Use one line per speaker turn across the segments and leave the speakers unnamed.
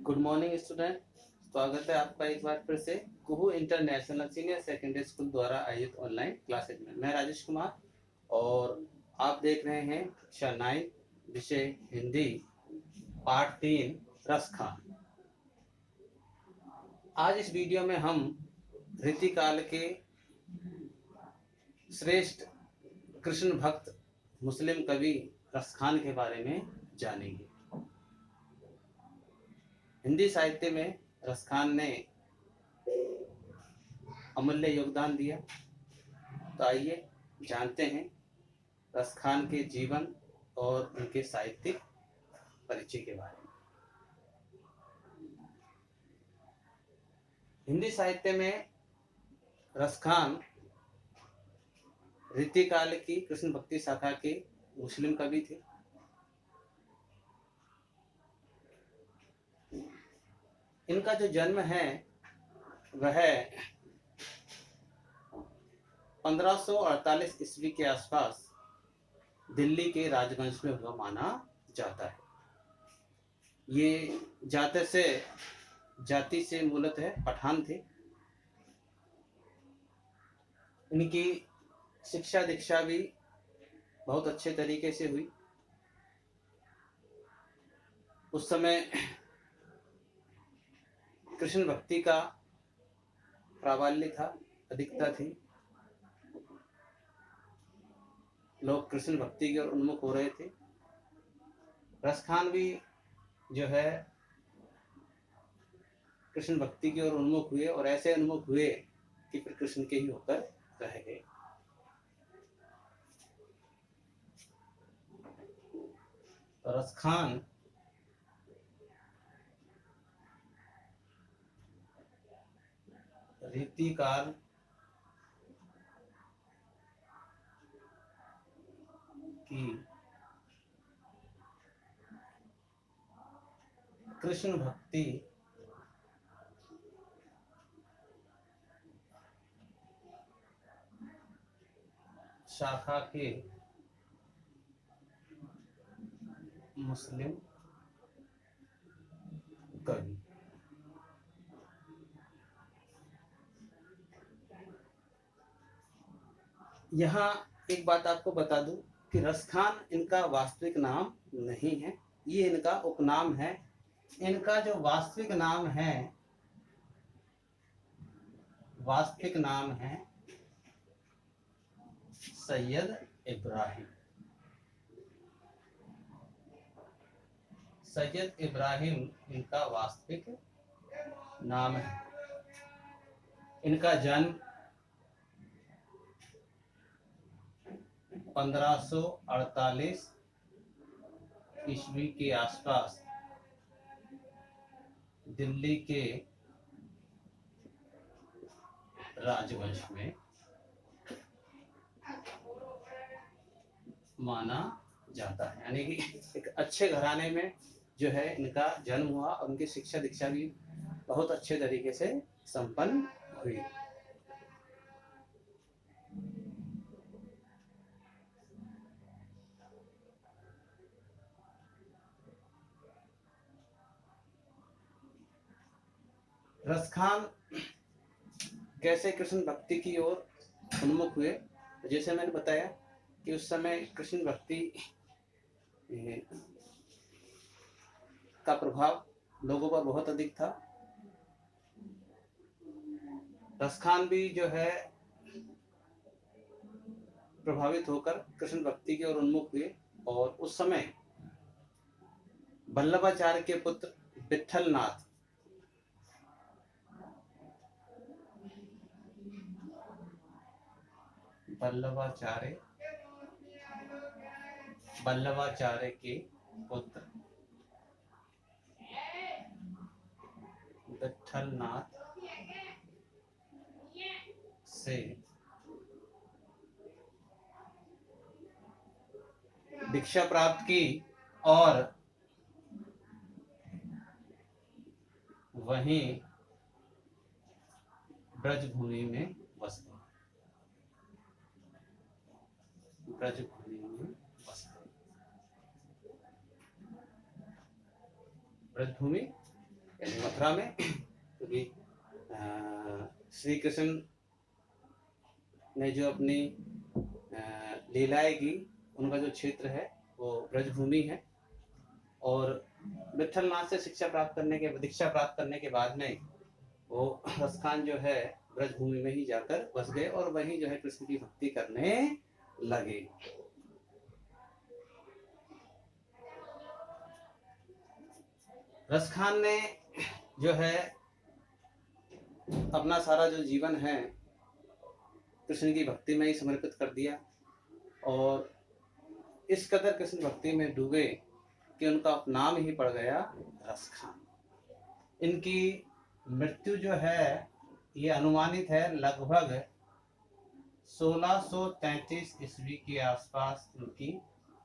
Good morning student. स्वागत है आपका एक बार फिर से कुहू इंटरनेशनल सीनियर सेकेंडरी स्कूल द्वारा आयोजित ऑनलाइन क्लासेज में। मैं राजेश कुमार और आप देख रहे हैं कक्षा 9 विषय हिंदी पाठ 3 रसखान। आज इस वीडियो में हम रीतिकाल के श्रेष्ठ कृष्ण भक्त मुस्लिम कवि रसखान के बारे में जानेंगे। हिंदी साहित्य में रसखान ने अमूल्य योगदान दिया। तो आइए जानते हैं रसखान के जीवन और उनके साहित्यिक परिचय के बारे में। हिंदी साहित्य में रसखान रीतिकाल की कृष्ण भक्ति शाखा के मुस्लिम कवि थे। इनका जो जन्म है वह 1548 ईस्वी के आसपास दिल्ली के राजवंश में हुआ माना जाता है। ये जाति से मूलतः पठान थे। इनकी शिक्षा दीक्षा भी बहुत अच्छे तरीके से हुई। उस समय कृष्ण भक्ति का प्राबल्य था, अधिकता थी। लोग कृष्ण भक्ति की ओर उन्मुख हो रहे थे। रसखान भी जो है कृष्ण भक्ति की ओर उन्मुख हुए और ऐसे उन्मुख हुए कि फिर कृष्ण के ही होकर रह गए। तो रसखान रीतिकाल की कृष्ण भक्ति शाखा के मुस्लिम कवि। यहाँ एक बात आपको बता दूं कि रसखान इनका वास्तविक नाम नहीं है, ये इनका उपनाम है। इनका जो वास्तविक नाम है सैयद इब्राहिम। सैयद इब्राहिम इनका वास्तविक नाम है। इनका जन्म 1548 ईस्वी के आसपास दिल्ली के राजवंश में माना जाता है। यानी कि एक अच्छे घराने में जो है इनका जन्म हुआ और उनकी शिक्षा दीक्षा भी बहुत अच्छे तरीके से संपन्न हुई। रसखान कैसे कृष्ण भक्ति की ओर उन्मुख हुए? जैसे मैंने बताया कि उस समय कृष्ण भक्ति का प्रभाव लोगों पर बहुत अधिक था। रसखान भी जो है प्रभावित होकर कृष्ण भक्ति की ओर उन्मुख हुए और उस समय वल्लभाचार्य के पुत्र विट्ठलनाथ वल्लभाचार्य के पुत्र विट्ठलनाथ से दीक्षा प्राप्त की और वहीं ब्रजभूमि में बस गए। ब्रजभूमि यानी मथुरा में, क्योंकि श्री कृष्ण ने जो अपनी लीलाएं की, उनका जो क्षेत्र है वो ब्रजभूमि है। और विठलनाथ से दीक्षा प्राप्त करने के बाद में वो रसखान जो है ब्रजभूमि में ही जाकर बस गए और वहीं जो है कृष्ण की भक्ति करने लगे। रसखान ने जो है अपना सारा जो जीवन है कृष्ण की भक्ति में ही समर्पित कर दिया और इस कदर कृष्ण भक्ति में डूबे कि उनका नाम ही पड़ गया रसखान। इनकी मृत्यु जो है ये अनुमानित है लगभग 1633 ईस्वी के आसपास इनकी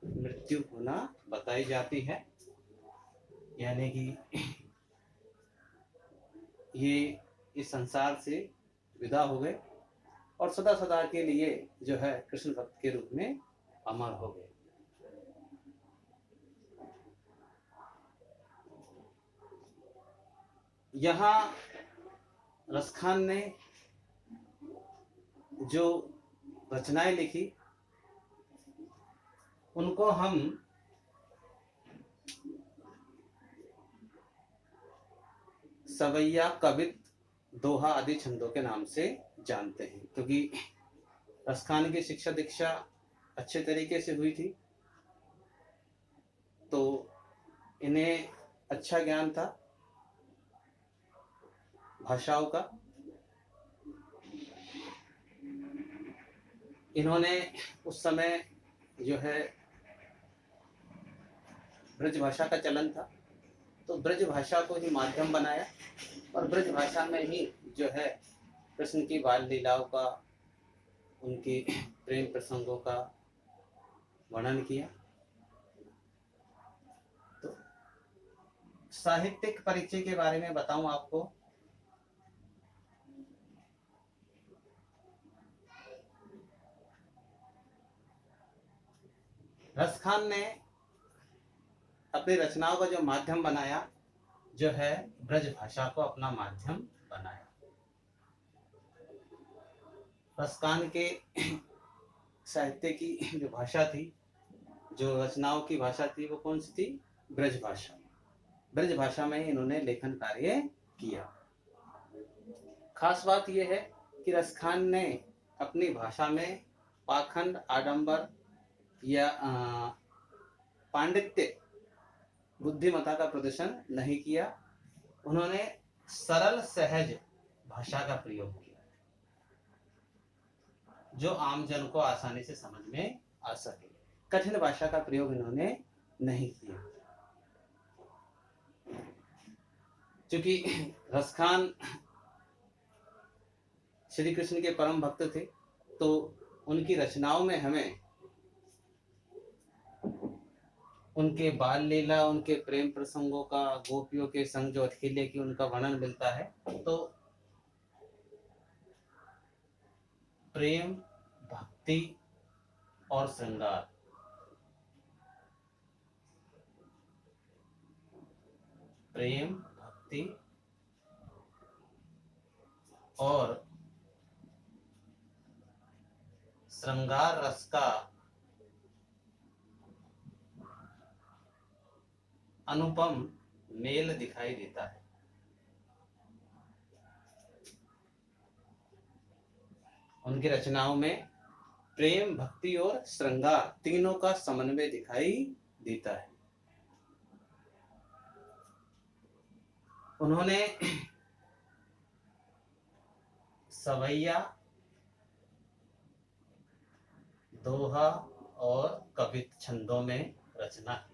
मृत्यु होना बताई जाती है। यानी कि ये इस संसार से विदा हो गए और सदा सदा के लिए जो है कृष्ण भक्त के रूप में अमर हो गए। यहाँ रसखान ने जो रचनाएं लिखी उनको हम सवैया, कवित, दोहा आदि छंदों के नाम से जानते हैं, क्योंकि रसखान की शिक्षा दीक्षा अच्छे तरीके से हुई थी तो इन्हें अच्छा ज्ञान था भाषाओं का। इन्होंने उस समय जो है ब्रज भाषा का चलन था तो ब्रज भाषा को ही माध्यम बनाया और ब्रज भाषा में ही जो है कृष्ण की बाल लीलाओं का, उनकी प्रेम प्रसंगों का वर्णन किया। तो साहित्यिक परिचय के बारे में बताऊं आपको, रसखान ने अपनी रचनाओं का जो माध्यम बनाया जो है ब्रज भाषा को अपना माध्यम बनाया। रसखान के साहित्य की जो भाषा थी, जो रचनाओं की भाषा थी, वो कौन सी थी? ब्रज भाषा। ब्रज भाषा में ही इन्होंने लेखन कार्य किया। खास बात यह है कि रसखान ने अपनी भाषा में पाखंड, आडंबर या पांडित्य, बुद्धिमत्ता का प्रदर्शन नहीं किया। उन्होंने सरल सहज भाषा का प्रयोग किया जो आम जन को आसानी से समझ में आ सके। कठिन भाषा का प्रयोग इन्होंने नहीं किया। क्योंकि रसखान श्री कृष्ण के परम भक्त थे तो उनकी रचनाओं में हमें उनके बाल लीला, उनके प्रेम प्रसंगों का, गोपियों के संग जो अठखेले की उनका वर्णन मिलता है। तो प्रेम, भक्ति और श्रृंगार, प्रेम, भक्ति और श्रृंगार रस का अनुपम मेल दिखाई देता है। उनकी रचनाओं में प्रेम, भक्ति और श्रृंगार तीनों का समन्वय दिखाई देता है। उन्होंने सवैया, दोहा और कवित छंदों में रचना की।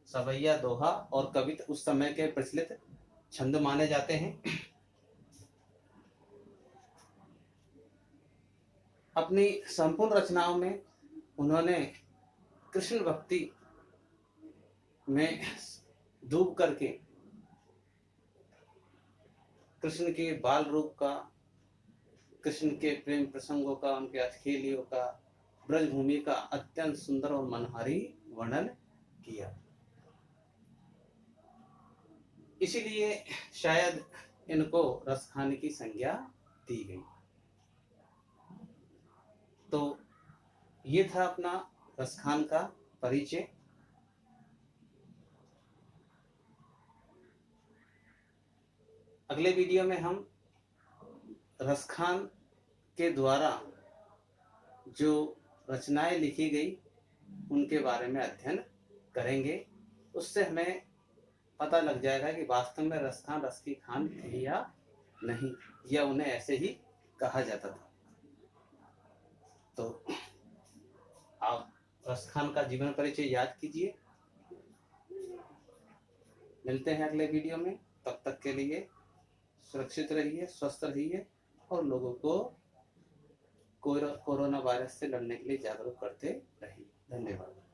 सवैया, दोहा और कवित उस समय के प्रचलित छंद माने जाते हैं। अपनी संपूर्ण रचनाओं में उन्होंने कृष्ण भक्ति में डूब करके कृष्ण के बाल रूप का, कृष्ण के प्रेम प्रसंगों का, उनके अठखेलियों का, ब्रजभूमि का अत्यंत सुंदर और मनहारी वर्णन किया। इसीलिए शायद इनको रसखान की संज्ञा दी गई। तो ये था अपना रसखान का परिचय। अगले वीडियो में हम रसखान के द्वारा जो रचनाएं लिखी गई उनके बारे में अध्ययन करेंगे। उससे हमें पता लग जाएगा कि वास्तव में रसखान रस की खान थे या नहीं, या उन्हें ऐसे ही कहा जाता था। तो आप रसखान का जीवन परिचय याद कीजिए। मिलते हैं अगले वीडियो में। तब तक के लिए सुरक्षित रहिए, स्वस्थ रहिए और लोगों को कोरोना वायरस से लड़ने के लिए जागरूक करते रहिए। धन्यवाद।